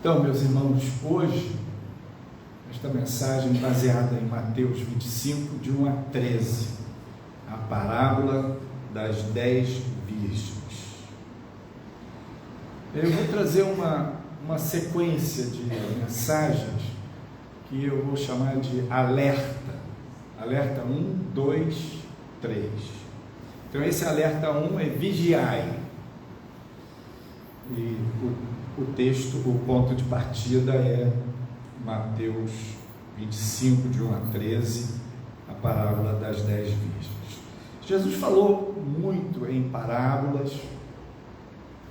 Então, meus irmãos, hoje, esta mensagem baseada em Mateus 25, de 1 a 13, a parábola das 10 virgens. Eu vou trazer uma sequência de mensagens que eu vou chamar de alerta. Alerta 1, 2, 3. Então, esse alerta 1 é vigiai. E o texto, o ponto de partida é Mateus 25, de 1 a 13, a parábola das 10 virgens. Jesus falou muito em parábolas,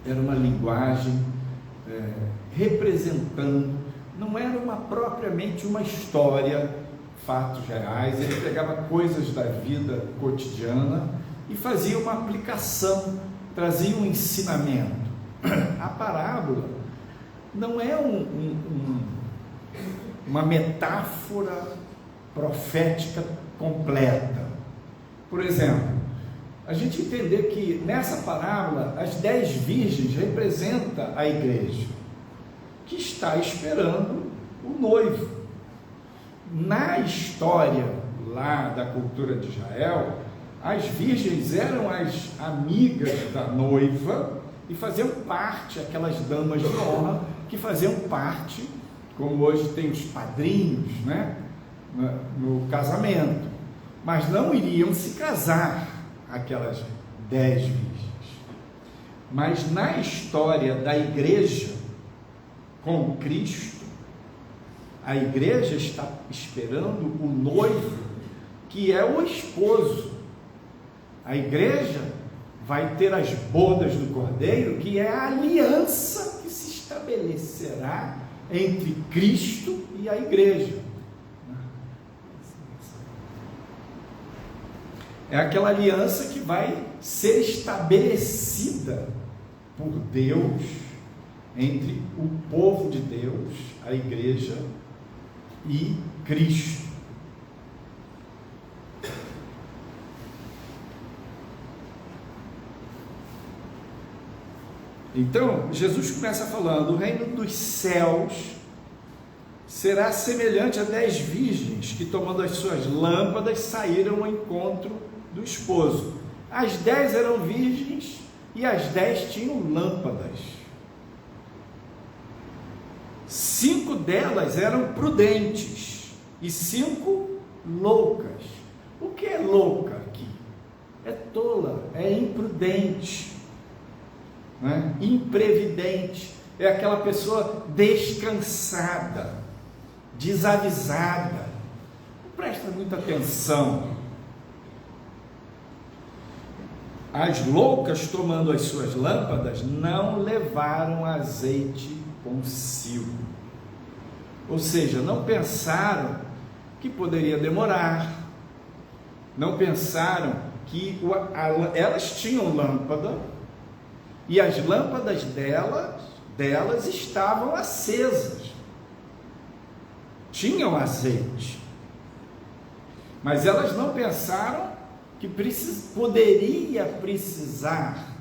era uma linguagem representando, não era propriamente uma história, fatos reais, ele pegava coisas da vida cotidiana e fazia uma aplicação, trazia um ensinamento. A parábola não é uma metáfora profética completa. Por exemplo, a gente entender que nessa parábola as 10 virgens representam a igreja, que está esperando o noivo. Na história lá da cultura de Israel, as virgens eram as amigas da noiva e faziam parte, aquelas damas de honra que faziam parte, como hoje tem os padrinhos, né, no casamento, mas não iriam se casar, aquelas 10 virgens. Mas na história da igreja com Cristo, a igreja está esperando o noivo, que é o esposo. A igreja vai ter as bodas do Cordeiro, que é a aliança que se estabelecerá entre Cristo e a igreja. É aquela aliança que vai ser estabelecida por Deus, entre o povo de Deus, a igreja, e Cristo. Então, Jesus começa falando: o reino dos céus será semelhante a 10 virgens que, tomando as suas lâmpadas, saíram ao encontro do esposo. As 10 eram virgens e as 10 tinham lâmpadas. 5 delas eram prudentes e 5 loucas. O que é louca aqui? É tola, é imprudente, né? Imprevidente, é aquela pessoa descansada, desavisada. Presta muita atenção. As loucas, tomando as suas lâmpadas, não levaram azeite consigo, ou seja, não pensaram que poderia demorar, não pensaram que elas tinham lâmpada, e as lâmpadas delas estavam acesas, tinham azeite, mas elas não pensaram que poderia precisar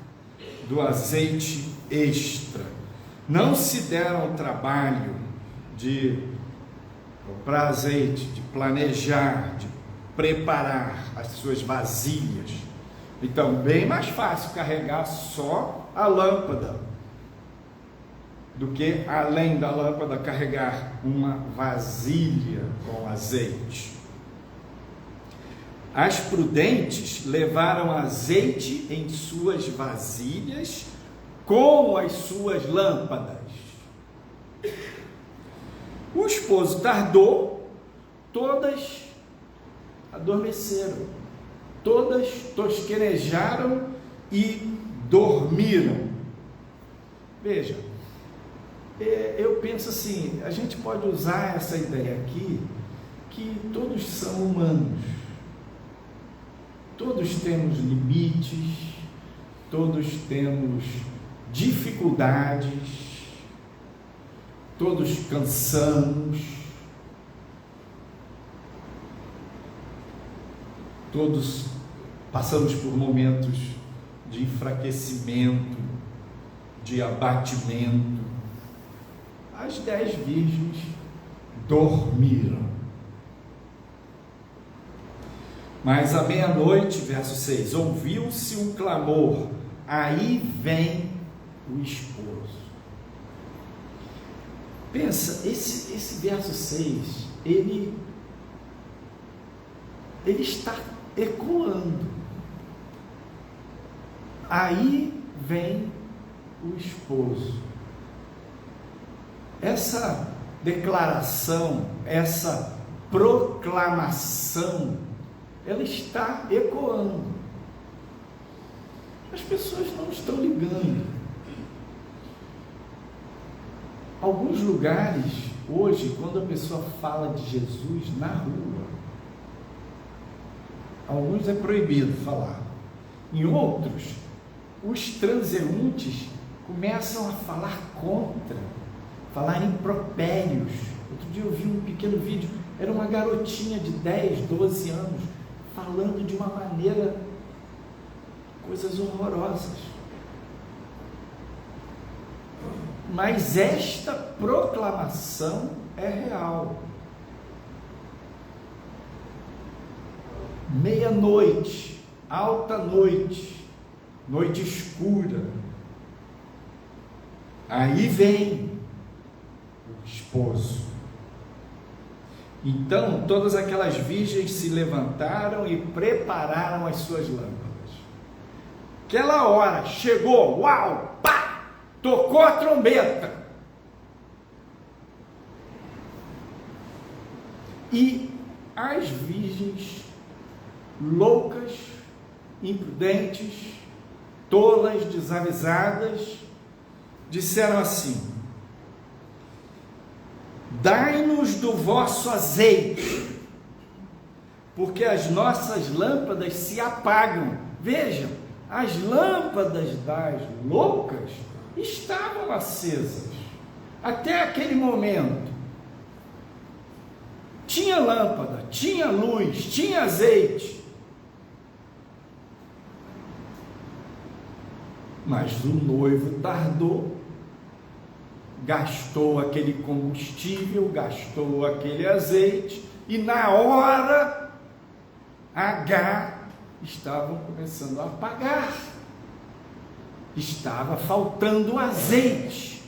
do azeite extra. Não se deram o trabalho de comprar azeite, de planejar, de preparar as suas vasilhas. Então, bem mais fácil carregar só a lâmpada do que, além da lâmpada, carregar uma vasilha com azeite. As prudentes levaram azeite em suas vasilhas com as suas lâmpadas. O esposo tardou, todas adormeceram, todas tosquenejaram e dormiram. Veja, eu penso assim, a gente pode usar essa ideia aqui, que todos são humanos, todos temos limites, todos temos dificuldades, todos cansamos, todos passamos por momentos de enfraquecimento, de abatimento. as 10 virgens dormiram. Mas à meia-noite, verso 6, ouviu-se um clamor, aí vem o esposo. Pensa, esse verso 6, ele está ecoando. Aí vem o esposo. Essa declaração, essa proclamação, ela está ecoando. As pessoas não estão ligando. Alguns lugares, hoje, quando a pessoa fala de Jesus na rua, alguns é proibido falar. Em outros, os transeuntes começam a falar contra, falar impropérios. Outro dia eu vi um pequeno vídeo, era uma garotinha de 10, 12 anos, falando de uma maneira, coisas horrorosas. Mas esta proclamação é real. Meia-noite, alta noite, noite escura. Aí vem o esposo. Então todas aquelas virgens se levantaram e prepararam as suas lâmpadas. Aquela hora chegou, uau, pá, tocou a trombeta. E as virgens loucas, imprudentes, tolas, desavisadas, disseram assim: dai-nos do vosso azeite, porque as nossas lâmpadas se apagam. Vejam, as lâmpadas das loucas estavam acesas até aquele momento. Tinha lâmpada, tinha luz, tinha azeite, mas o noivo tardou, gastou aquele combustível, gastou aquele azeite, e na hora H estavam começando a apagar, estava faltando azeite,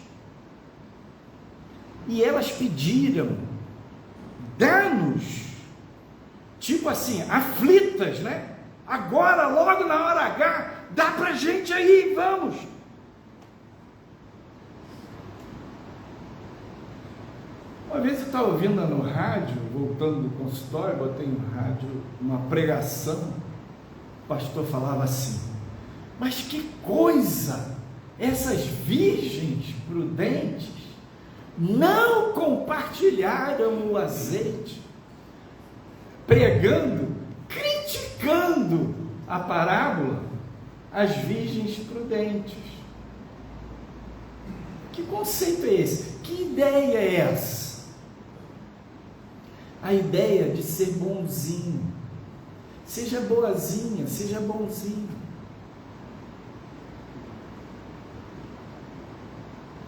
e elas pediram: dá-nos, tipo assim, aflitas, né? Agora, logo na hora H, dá pra gente aí, vamos. Uma vez eu estava ouvindo no rádio, voltando do consultório, botei no rádio uma pregação, o pastor falava assim: mas que coisa, essas virgens prudentes não compartilharam o azeite, pregando, criticando a parábola, as virgens prudentes. Que conceito é esse? Que ideia é essa? A ideia de ser bonzinho. Seja boazinha, seja bonzinho.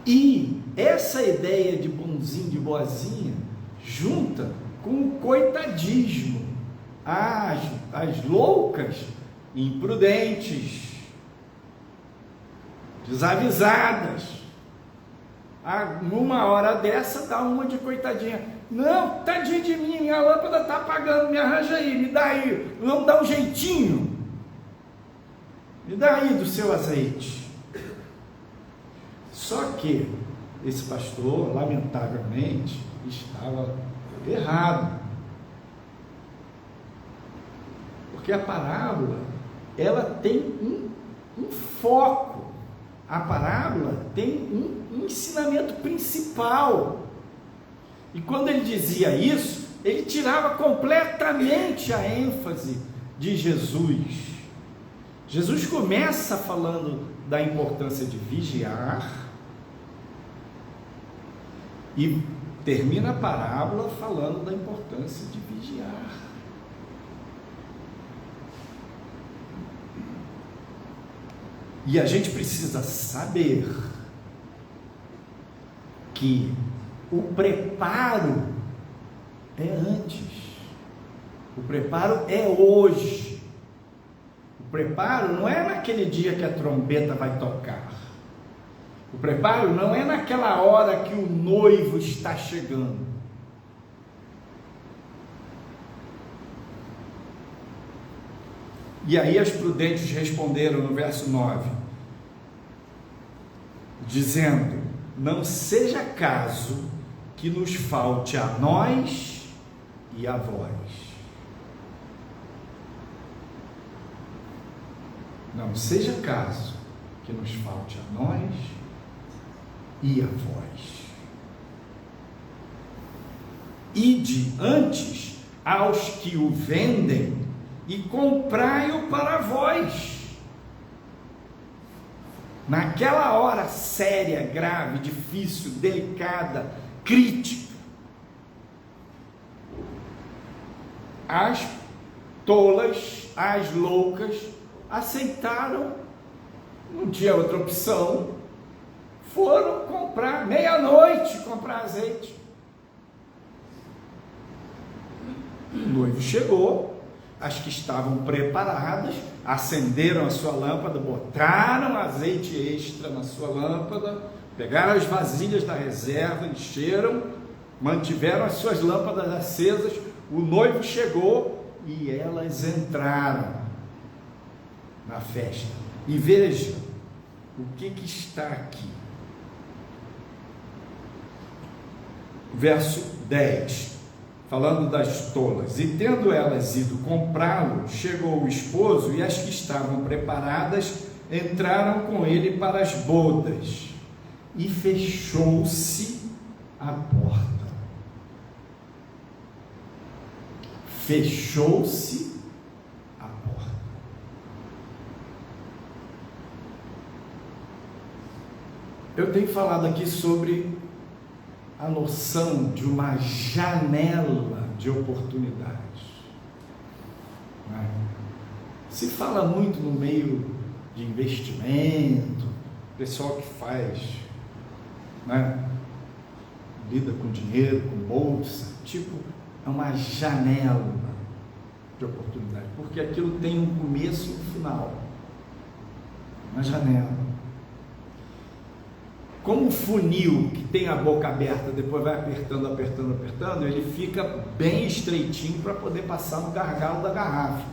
E essa ideia de bonzinho, de boazinha, junta com o coitadismo, as loucas, imprudentes, desavisadas. Numa hora dessa, dá uma de coitadinha: não, tadinho de mim, minha lâmpada está apagando, me arranja aí, me dá aí, vamos dar um jeitinho, me dá aí do seu azeite. Só que esse pastor, lamentavelmente, estava errado, porque a parábola, ela tem um foco, a parábola tem um ensinamento principal, e quando ele dizia isso, ele tirava completamente a ênfase de Jesus. Jesus começa falando da importância de vigiar, e termina a parábola falando da importância de vigiar. E a gente precisa saber que o preparo é antes. O preparo é hoje. O preparo não é naquele dia que a trombeta vai tocar. O preparo não é naquela hora que o noivo está chegando. E aí as prudentes responderam no verso 9, dizendo: não seja caso que nos falte a nós e a vós. Não seja caso que nos falte a nós e a vós. Ide antes aos que o vendem e comprai-o para vós. Naquela hora séria, grave, difícil, delicada, crítica, as tolas, as loucas aceitaram, não tinha outra opção, foram comprar, meia-noite, comprar azeite. O noivo chegou, as que estavam preparadas acenderam a sua lâmpada, botaram azeite extra na sua lâmpada, pegaram as vasilhas da reserva, encheram, mantiveram as suas lâmpadas acesas. O noivo chegou e elas entraram na festa. E veja o que está aqui. Verso 10, falando das tolas: e tendo elas ido comprá-lo, chegou o esposo, e as que estavam preparadas entraram com ele para as bodas, e fechou-se a porta. Fechou-se a porta. Eu tenho falado aqui sobre a noção de uma janela de oportunidades. Se fala muito no meio de investimento, pessoal que faz, lida com dinheiro, com bolsa, é uma janela de oportunidade, porque aquilo tem um começo e um final, uma janela. Como um funil que tem a boca aberta, depois vai apertando, apertando, apertando, ele fica bem estreitinho para poder passar no gargalo da garrafa.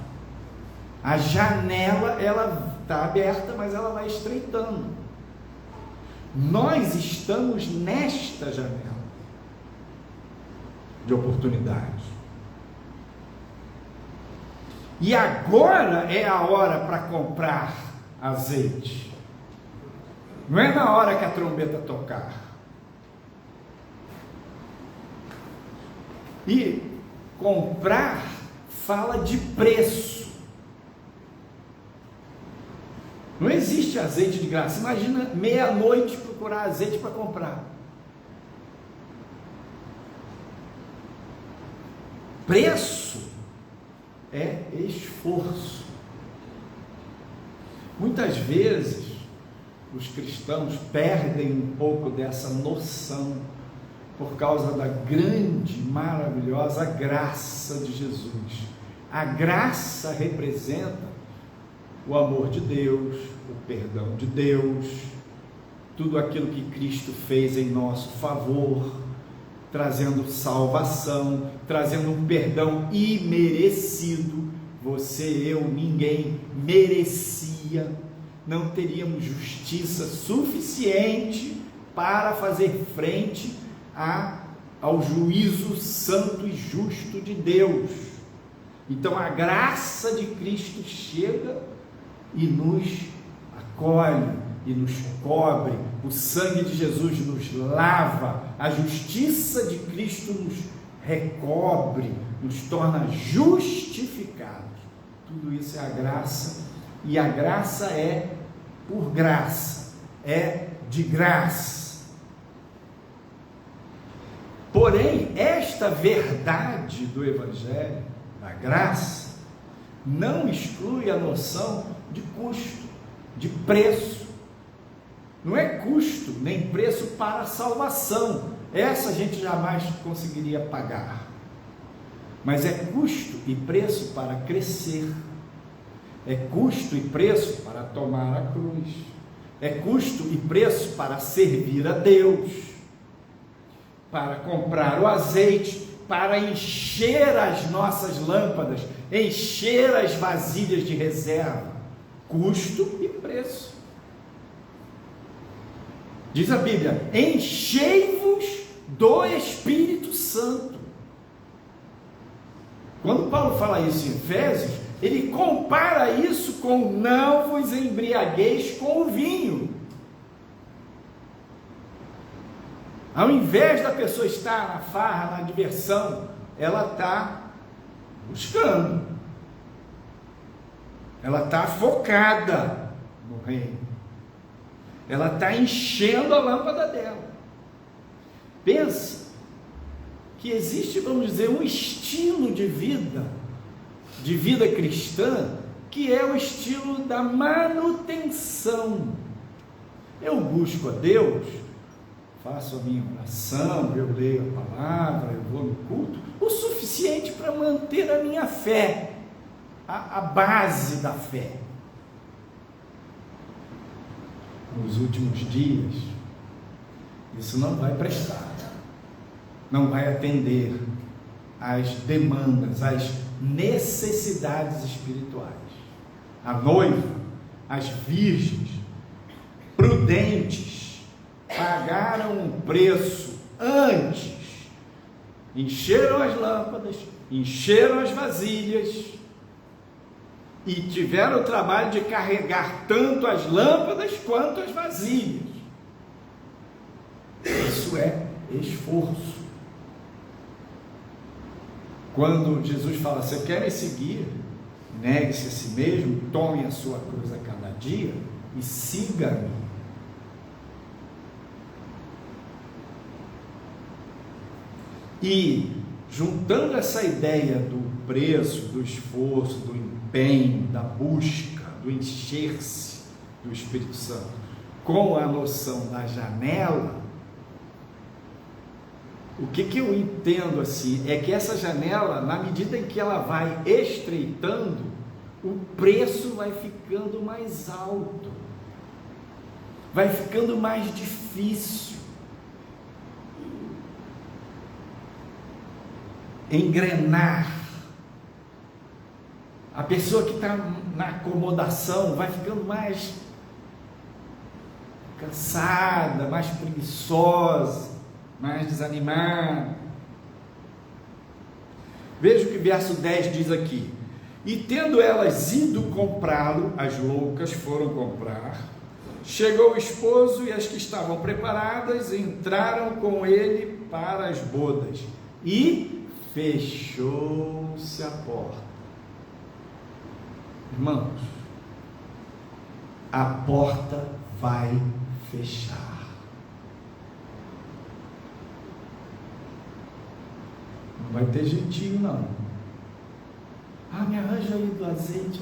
A janela, ela está aberta, mas ela vai estreitando. Nós estamos nesta janela de oportunidades. E agora é a hora para comprar azeite. Não é na hora que a trombeta tocar. E comprar fala de preço. Não existe azeite de graça. Imagina meia-noite procurar azeite para comprar. Preço é esforço. Muitas vezes os cristãos perdem um pouco dessa noção por causa da grande, maravilhosa graça de Jesus. A graça representa o amor de Deus, o perdão de Deus, tudo aquilo que Cristo fez em nosso favor, trazendo salvação, trazendo um perdão imerecido. Você, eu, ninguém merecia. Não teríamos justiça suficiente para fazer frente ao juízo santo e justo de Deus. Então a graça de Cristo chega e nos acolhe e nos cobre. O sangue de Jesus nos lava, a justiça de Cristo nos recobre, nos torna justificados. Tudo isso é a graça, e a graça é por graça, é de graça. Porém, esta verdade do Evangelho, da graça, não exclui a noção de custo, de preço. Não é custo nem preço para a salvação. Essa a gente jamais conseguiria pagar. Mas é custo e preço para crescer. É custo e preço para tomar a cruz. É custo e preço para servir a Deus. Para comprar o azeite, para encher as nossas lâmpadas, encher as vasilhas de reserva. Custo e preço. Diz a Bíblia: enchei-vos do Espírito Santo. Quando Paulo fala isso em Efésios, ele compara isso com não vos embriagueis com o vinho. Ao invés da pessoa estar na farra, na diversão, ela está buscando. Ela está focada no reino. Ela está enchendo a lâmpada dela. Pensa que existe, vamos dizer, um estilo de vida cristã, que é o estilo da manutenção. Eu busco a Deus, faço a minha oração, eu leio a palavra, eu vou no culto, o suficiente para manter a minha fé, a base da fé. Nos últimos dias, isso não vai prestar, não vai atender às demandas, às necessidades espirituais. A noiva, as virgens prudentes pagaram um preço antes, encheram as lâmpadas, encheram as vasilhas e tiveram o trabalho de carregar tanto as lâmpadas quanto as vasilhas. Isso é esforço. Quando Jesus fala: você quer me seguir? Negue-se a si mesmo, tome a sua cruz a cada dia e siga-me. E juntando essa ideia do preço, do esforço, do empenho, da busca, do encher-se do Espírito Santo, com a noção da janela, o que eu entendo assim, é que essa janela, na medida em que ela vai estreitando, o preço vai ficando mais alto, vai ficando mais difícil. Engrenar. A pessoa que está na acomodação vai ficando mais cansada, mais preguiçosa, mais desanimada. Veja o que o verso 10 diz aqui: e tendo elas ido comprá-lo, as loucas foram comprar, chegou o esposo e as que estavam preparadas entraram com ele para as bodas, e fechou-se a porta. Irmãos, a porta vai fechar. Não vai ter jeitinho, não. Ah, me arranja aí do azeite.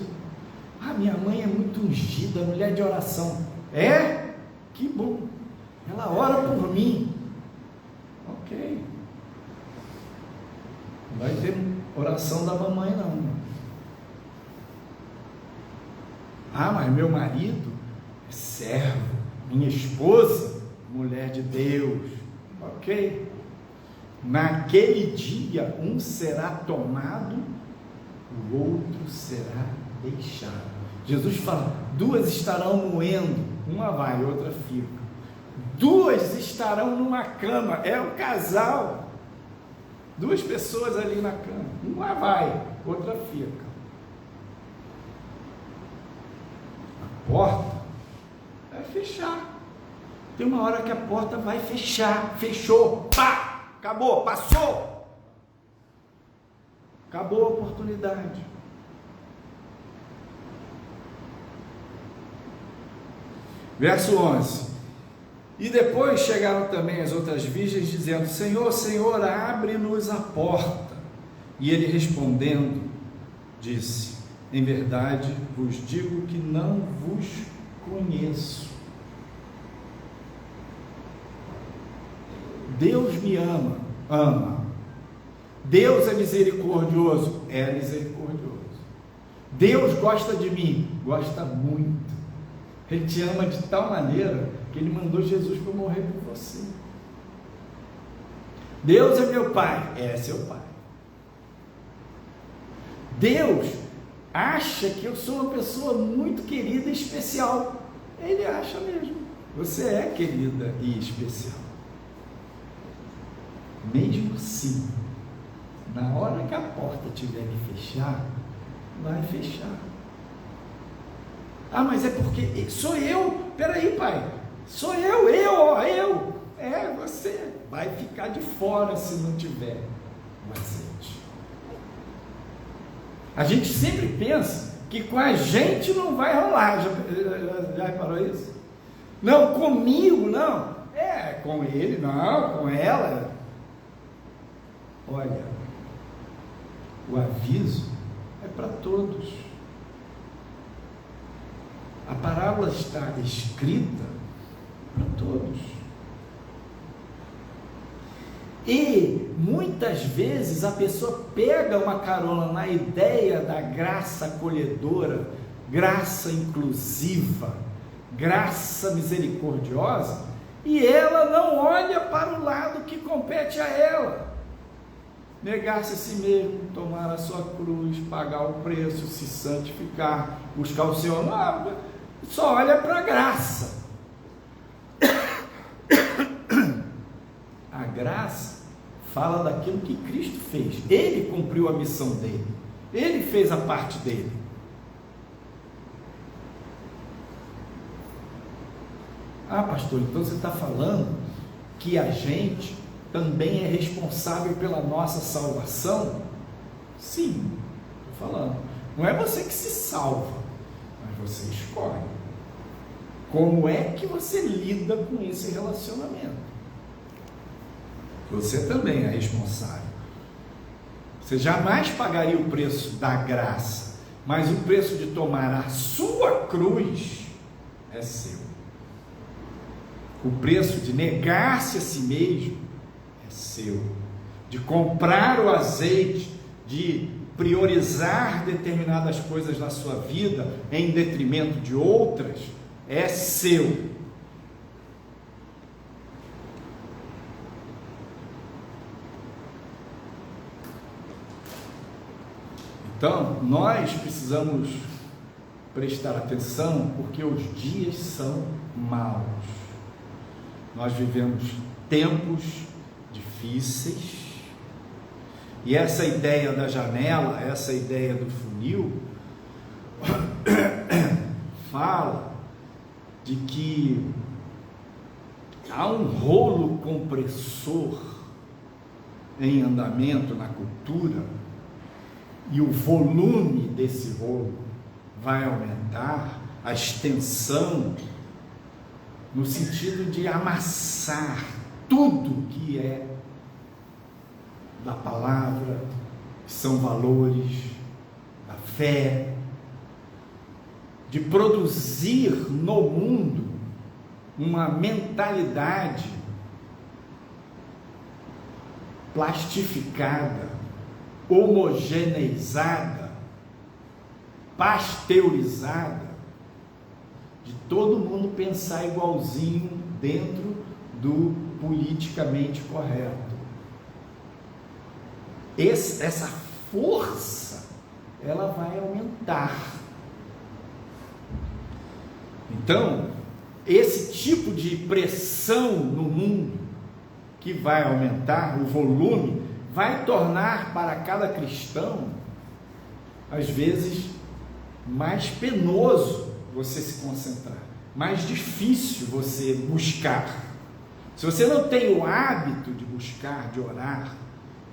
Ah, minha mãe é muito ungida, mulher de oração. É? Que bom. Ela ora por mim. Ok. Não vai ter oração da mamãe, não. Ah, mas meu marido é servo, minha esposa, mulher de Deus. Ok. Naquele dia, um será tomado, o outro será deixado. Jesus fala: duas estarão moendo, uma vai, outra fica. Duas estarão numa cama, é o casal. Duas pessoas ali na cama, uma vai, outra fica. A porta vai fechar. Tem uma hora que a porta vai fechar. Fechou, pá! Acabou, passou. Acabou a oportunidade. Verso 11. E depois chegaram também as outras virgens, dizendo: Senhor, Senhor, abre-nos a porta. E ele respondendo, disse: em verdade vos digo que não vos conheço. Deus me ama, ama. Deus é misericordioso, é misericordioso. Deus gosta de mim, gosta muito. Ele te ama de tal maneira que Ele mandou Jesus para morrer por você. Deus é meu Pai, é seu Pai. Deus acha que eu sou uma pessoa muito querida e especial. Ele acha mesmo. Você é querida e especial. Mesmo assim, na hora que a porta tiver que fechar, vai fechar. Ah, mas é porque sou eu. Peraí, pai. Sou eu. É, você vai ficar de fora se não tiver o azeite. A gente sempre pensa que com a gente não vai rolar. Já reparou isso? Não, comigo não. É, com ele não, com ela. Olha, o aviso é para todos. A parábola está escrita para todos. E muitas vezes a pessoa pega uma carona na ideia da graça acolhedora, graça inclusiva, graça misericordiosa, e ela não olha para o lado que compete a ela. Negar-se a si mesmo, tomar a sua cruz, pagar o preço, se santificar, buscar o Senhor. Não, só olha para a graça. A graça fala daquilo que Cristo fez. Ele cumpriu a missão dele. Ele fez a parte dele. Ah, pastor, então você está falando que a gente também é responsável pela nossa salvação? Sim, estou falando. Não é você que se salva, mas você escolhe. Como é que você lida com esse relacionamento? Você também é responsável. Você jamais pagaria o preço da graça, mas o preço de tomar a sua cruz é seu. O preço de negar-se a si mesmo é seu. De comprar o azeite, de priorizar determinadas coisas na sua vida em detrimento de outras, é seu. Então, nós precisamos prestar atenção, porque os dias são maus. Nós vivemos tempos difíceis, e essa ideia da janela, essa ideia do funil, fala de que há um rolo compressor em andamento na cultura, e o volume desse rolo vai aumentar, a extensão, no sentido de amassar tudo que é da palavra, que são valores, da fé, de produzir no mundo uma mentalidade plastificada, homogeneizada, pasteurizada, de todo mundo pensar igualzinho dentro do politicamente correto. Essa força, ela vai aumentar. Então, esse tipo de pressão no mundo, que vai aumentar, o volume, vai tornar para cada cristão, às vezes, mais penoso você se concentrar, mais difícil você buscar. Se você não tem o hábito de buscar, de orar,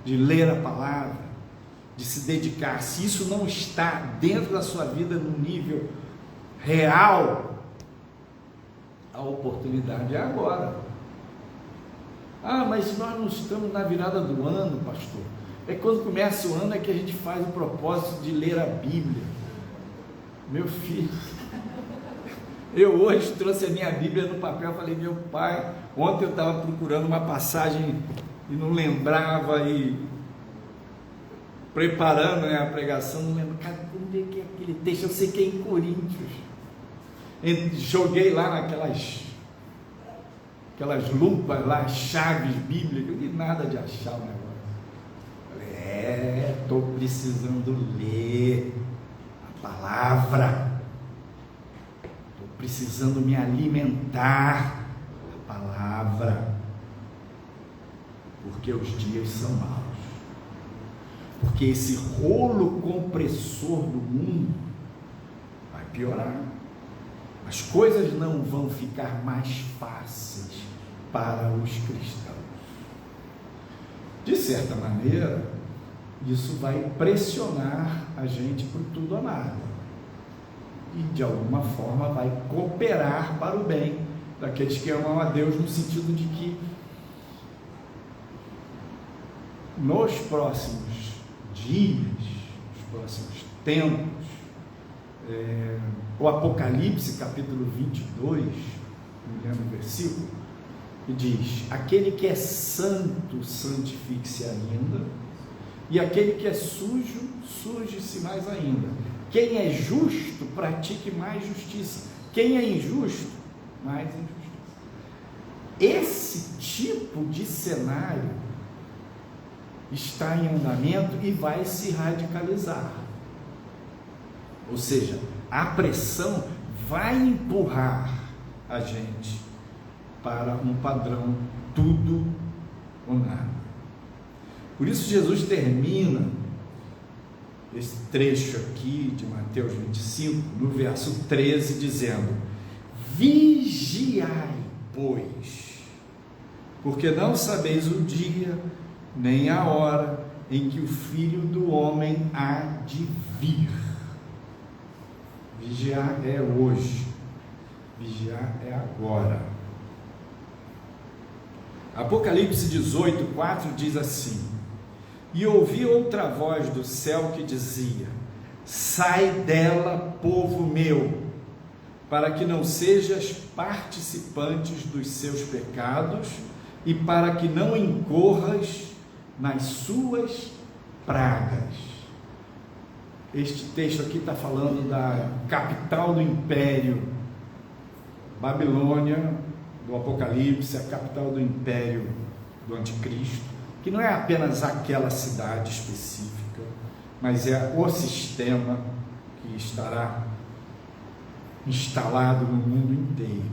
de ler a palavra, de se dedicar, se isso não está dentro da sua vida no nível real, a oportunidade é agora. Ah, mas nós não estamos na virada do ano, pastor. É quando começa o ano é que a gente faz o propósito de ler a Bíblia. Meu filho, Eu hoje trouxe a minha Bíblia no papel, falei, meu pai, ontem eu estava procurando uma passagem e não lembrava, e preparando, né, a pregação, não lembro, cara, onde é que é aquele texto? Eu sei que é em Coríntios. Joguei lá naquelas lupas lá, chaves bíblicas, não vi nada de achar o negócio. Falei, estou precisando ler a palavra, estou precisando me alimentar da palavra, porque os dias são maus, porque esse rolo compressor do mundo vai piorar, as coisas não vão ficar mais fáceis para os cristãos. De certa maneira, isso vai pressionar a gente por tudo ou nada, e de alguma forma vai cooperar para o bem daqueles que amam a Deus, no sentido de que nos próximos dias, nos próximos tempos, o Apocalipse capítulo 22, me lembro o versículo, que diz: aquele que é santo, santifique-se ainda, e aquele que é sujo, suje-se mais ainda. Quem é justo, pratique mais justiça. Quem é injusto, mais injustiça. Esse tipo de cenário está em andamento e vai se radicalizar. Ou seja, a pressão vai empurrar a gente para um padrão tudo ou nada. Por isso Jesus termina esse trecho aqui de Mateus 25, no verso 13, dizendo: vigiai, pois, porque não sabeis o dia nem a hora em que o Filho do Homem há de vir. Vigiar é hoje, vigiar é agora. Apocalipse 18, 4 diz assim: e ouvi outra voz do céu que dizia: sai dela, povo meu, para que não sejas participantes dos seus pecados e para que não incorras nas suas pragas. Este texto aqui está falando da capital do império, Babilônia, do Apocalipse, a capital do império do anticristo, que não é apenas aquela cidade específica, mas é o sistema que estará instalado no mundo inteiro.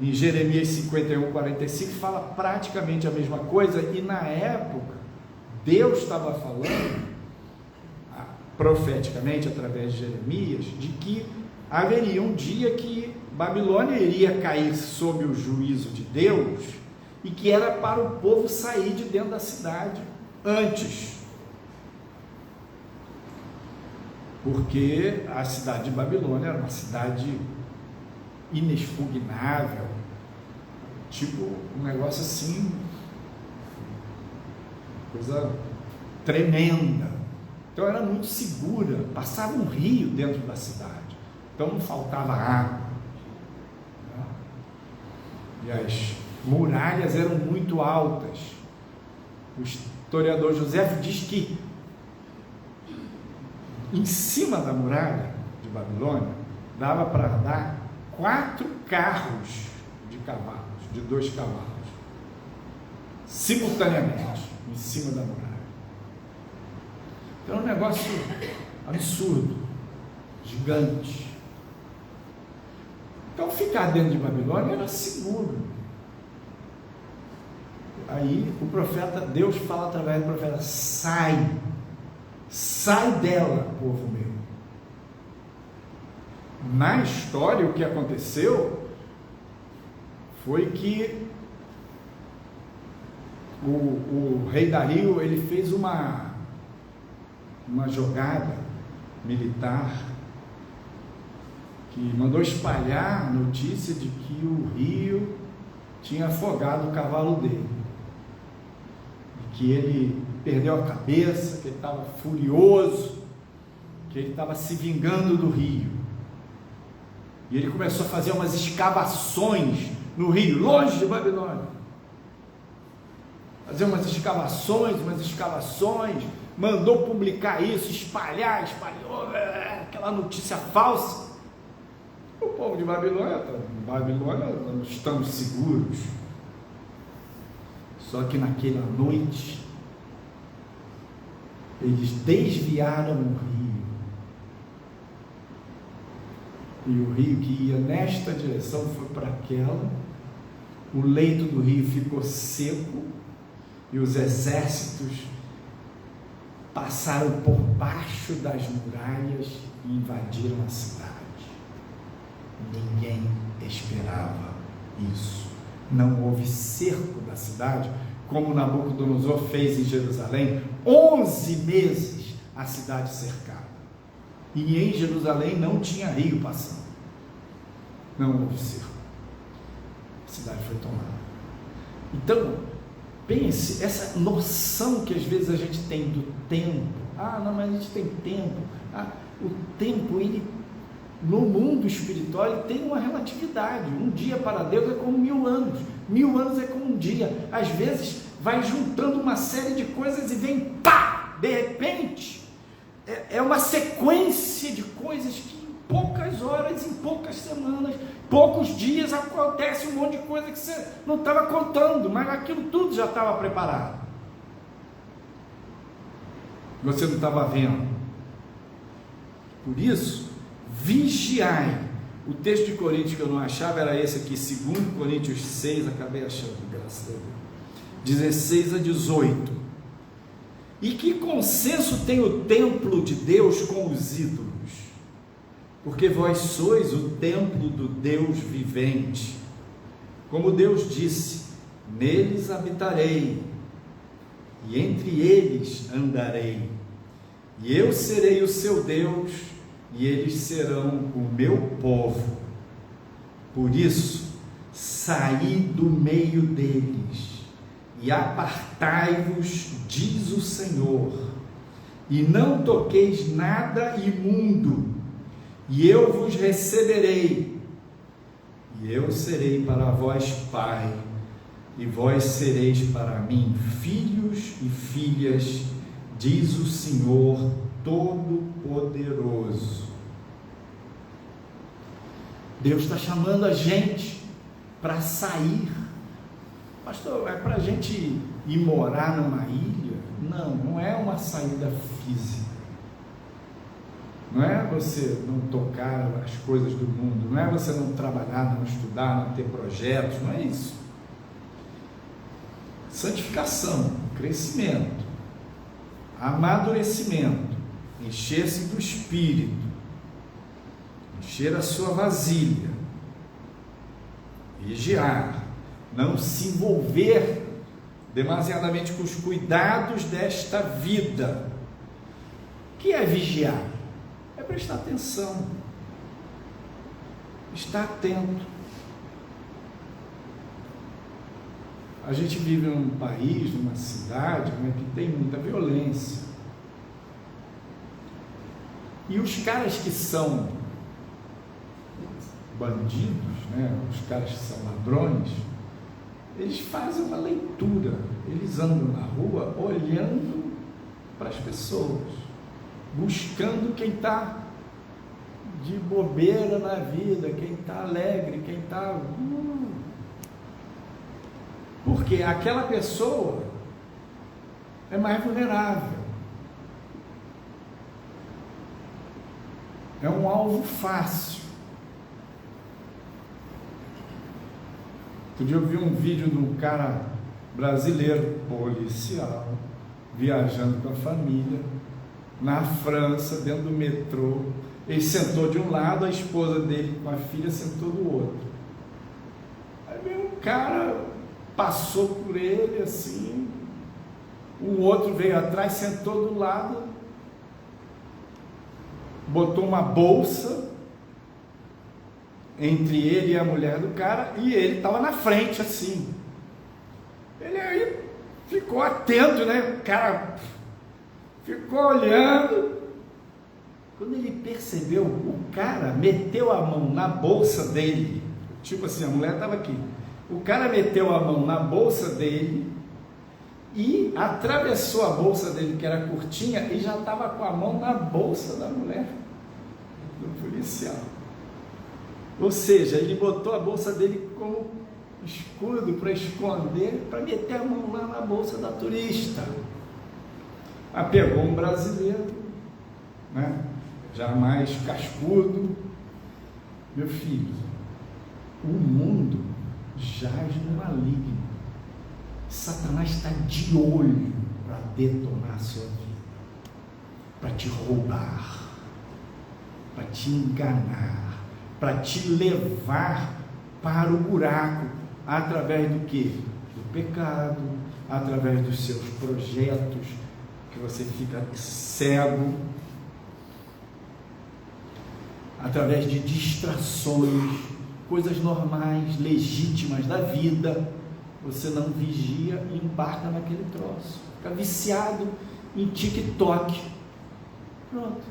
Em Jeremias 51, 45 fala praticamente a mesma coisa, e na época Deus estava falando profeticamente através de Jeremias de que haveria um dia que Babilônia iria cair sob o juízo de Deus, e que era para o povo sair de dentro da cidade antes, porque a cidade de Babilônia era uma cidade inexpugnável, tipo um negócio assim, coisa tremenda. Então era muito segura, passava um rio dentro da cidade, então não faltava água, e as muralhas eram muito altas. O historiador José diz que em cima da muralha de Babilônia dava para andar 4 carros de cavalos, de 2 cavalos, simultaneamente em cima da muralha. Então é um negócio absurdo, gigante. Então ficar dentro de Babilônia era seguro. Aí o profeta, Deus fala através do profeta: sai dela, povo meu. Na história, o que aconteceu foi que o rei Dario, ele fez uma jogada militar que mandou espalhar a notícia de que o rio tinha afogado o cavalo dele, e que ele perdeu a cabeça, que ele estava furioso, que ele estava se vingando do rio, E ele começou a fazer umas escavações no rio, longe de Babilônia. Fazer umas escavações, mandou publicar isso, espalhou aquela notícia falsa. O povo de Babilônia, não estamos seguros. Só que naquela noite, eles desviaram o rio. E o rio que ia nesta direção foi para aquela. O leito do rio ficou seco e os exércitos passaram por baixo das muralhas e invadiram a cidade. Ninguém esperava isso. Não houve cerco da cidade, como Nabucodonosor fez em Jerusalém, 11 meses a cidade cercada. E em Jerusalém não tinha rio passando. Não houve cerco. A cidade foi tomada. Então, pense, essa noção que às vezes a gente tem do tempo. Não, mas a gente tem tempo. O tempo, ele, no mundo espiritual, ele tem uma relatividade. Um dia para Deus é como 1000 anos. 1000 anos é como um dia. Às vezes, vai juntando uma série de coisas e vem, pá! De repente, é uma sequência de coisas que em poucas horas, em poucas semanas, poucos dias acontece um monte de coisa que você não estava contando, mas aquilo tudo já estava preparado. Você não estava vendo. Por isso, vigiai. O texto de Coríntios que eu não achava era esse aqui, 2 Coríntios 6, acabei achando, graças a Deus, 16 a 18. E que consenso tem o templo de Deus com os ídolos? Porque vós sois o templo do Deus vivente. Como Deus disse, neles habitarei, e entre eles andarei, e eu serei o seu Deus, e eles serão o meu povo. Por isso, saí do meio deles, e apartai-vos, diz o Senhor, e não toqueis nada imundo, e eu vos receberei, e eu serei para vós pai, e vós sereis para mim filhos e filhas, diz o Senhor Todo-Poderoso. Deus está chamando a gente para sair. Pastor, é para a gente ir morar numa ilha? Não, não é uma saída física. Não é você não tocar as coisas do mundo, não é você não trabalhar, não estudar, não ter projetos, não é isso. Santificação, crescimento, amadurecimento, encher-se do Espírito, encher a sua vasilha, vigiar, não se envolver demasiadamente com os cuidados desta vida. O que é vigiar? É prestar atenção, estar atento. A gente vive num país, numa cidade, que tem muita violência. E os caras que são bandidos, os caras que são ladrões, eles fazem uma leitura, eles andam na rua olhando para as pessoas, buscando quem está de bobeira na vida, quem está alegre, quem está... Porque aquela pessoa é mais vulnerável, é um alvo fácil. Outro dia eu vi um vídeo de um cara brasileiro, policial, viajando com a família, na França, dentro do metrô. Ele sentou de um lado, a esposa dele com a filha sentou do outro. Aí veio um cara, passou por ele assim, o outro veio atrás, sentou do lado, botou uma bolsa entre ele e a mulher do cara, e ele estava na frente assim. Ele aí ficou atento, o cara ficou olhando. Quando ele percebeu, o cara meteu a mão na bolsa dele, tipo assim, a mulher estava aqui, o cara meteu a mão na bolsa dele e atravessou a bolsa dele, que era curtinha, e já estava com a mão na bolsa da mulher, do policial. Ou seja, ele botou a bolsa dele como escudo para esconder, para meter a mão lá na bolsa da turista. Aí pegou um brasileiro, né? Já mais cascudo. Meu filho, o mundo jaz no maligno. Satanás está de olho para detonar a sua vida, para te roubar, para te enganar, para te levar para o buraco, através do quê? Do pecado, através dos seus projetos, que você fica cego, através de distrações, coisas normais, legítimas da vida. Você não vigia e embarca naquele troço, fica viciado em TikTok, pronto,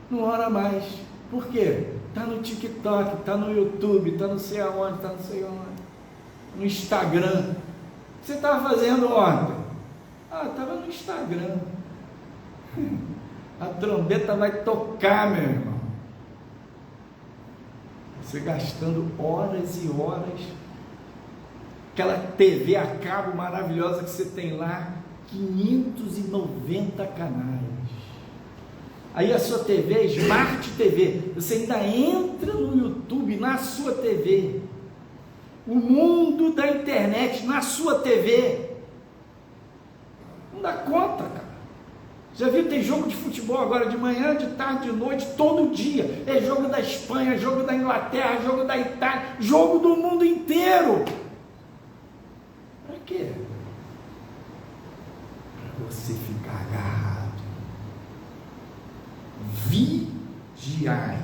não ora mais. Por quê? Está no TikTok, está no YouTube, está não sei aonde, está não sei onde, no Instagram. O que você estava fazendo ontem? Estava no Instagram. A trombeta vai tocar, meu irmão. Você gastando horas e horas, aquela TV a cabo maravilhosa que você tem lá, 590 canais. Aí a sua TV é Smart TV, você ainda entra no YouTube na sua TV, o mundo da internet na sua TV, não dá conta, cara. Já viu, tem jogo de futebol agora de manhã, de tarde, de noite, todo dia, é jogo da Espanha, jogo da Inglaterra, jogo da Itália, jogo do mundo inteiro. Para quê? Para você ficar agarrado. Vigiai.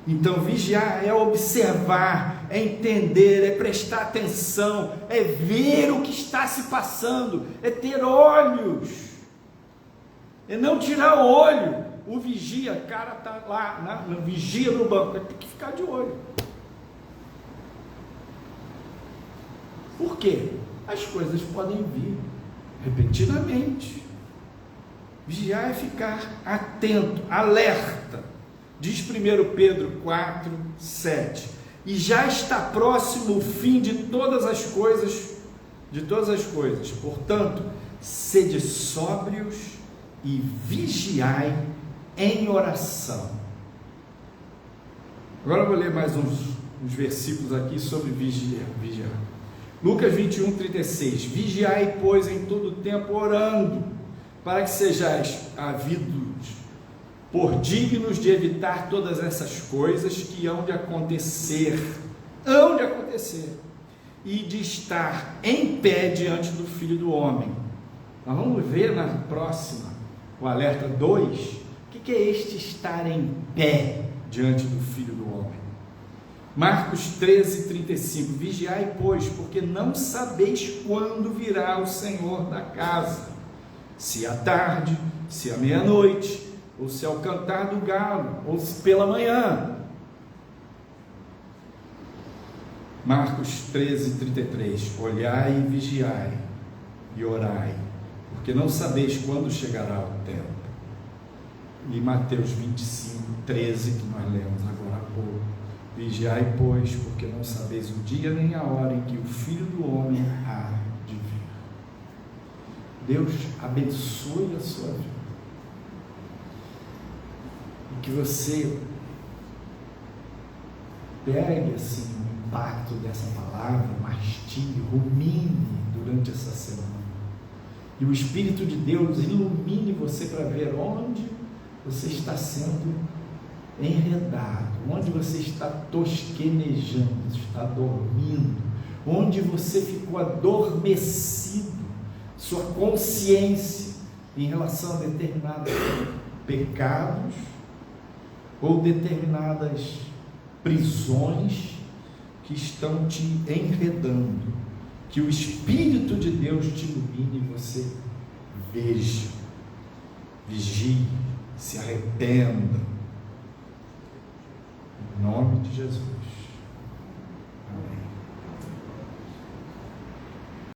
Então vigiar é observar, é entender, é prestar atenção, é ver o que está se passando, é ter olhos, é não tirar o olho. O vigia, o cara está lá, vigia no banco, tem que ficar de olho. Por quê? As coisas podem vir repentinamente. Vigiar é ficar atento, alerta. Diz 1 Pedro 4, 7. E já está próximo o fim de todas as coisas. Portanto, sede sóbrios e vigiai em oração. Agora eu vou ler mais uns versículos aqui sobre vigiar. Lucas 21, 36. Vigiai, pois, em todo o tempo orando, para que sejais havidos por dignos de evitar todas essas coisas que hão de acontecer, e de estar em pé diante do Filho do Homem. Nós vamos ver na próxima, o alerta 2, o que é este estar em pé diante do Filho do Homem. Marcos 13, 35. Vigiai, pois, porque não sabeis quando virá o Senhor da casa, se à tarde, se à meia-noite, ou se ao cantar do galo, ou se pela manhã. Marcos 13, 33. Olhai e vigiai, e orai, porque não sabeis quando chegará o tempo. E Mateus 25, 13, que nós lemos agora há pouco. Vigiai, pois, porque não sabeis o dia nem a hora em que o Filho do Homem há de vir. Deus abençoe a sua vida. E que você pegue assim o impacto dessa palavra, mastigue, rumine durante essa semana. E o Espírito de Deus ilumine você para ver onde você está sendo enredado, onde você está tosquenejando, está dormindo, onde você ficou adormecido, sua consciência em relação a determinados pecados ou determinadas prisões que estão te enredando. Que o Espírito de Deus te ilumine e você veja, vigie, se arrependa, Em nome de Jesus.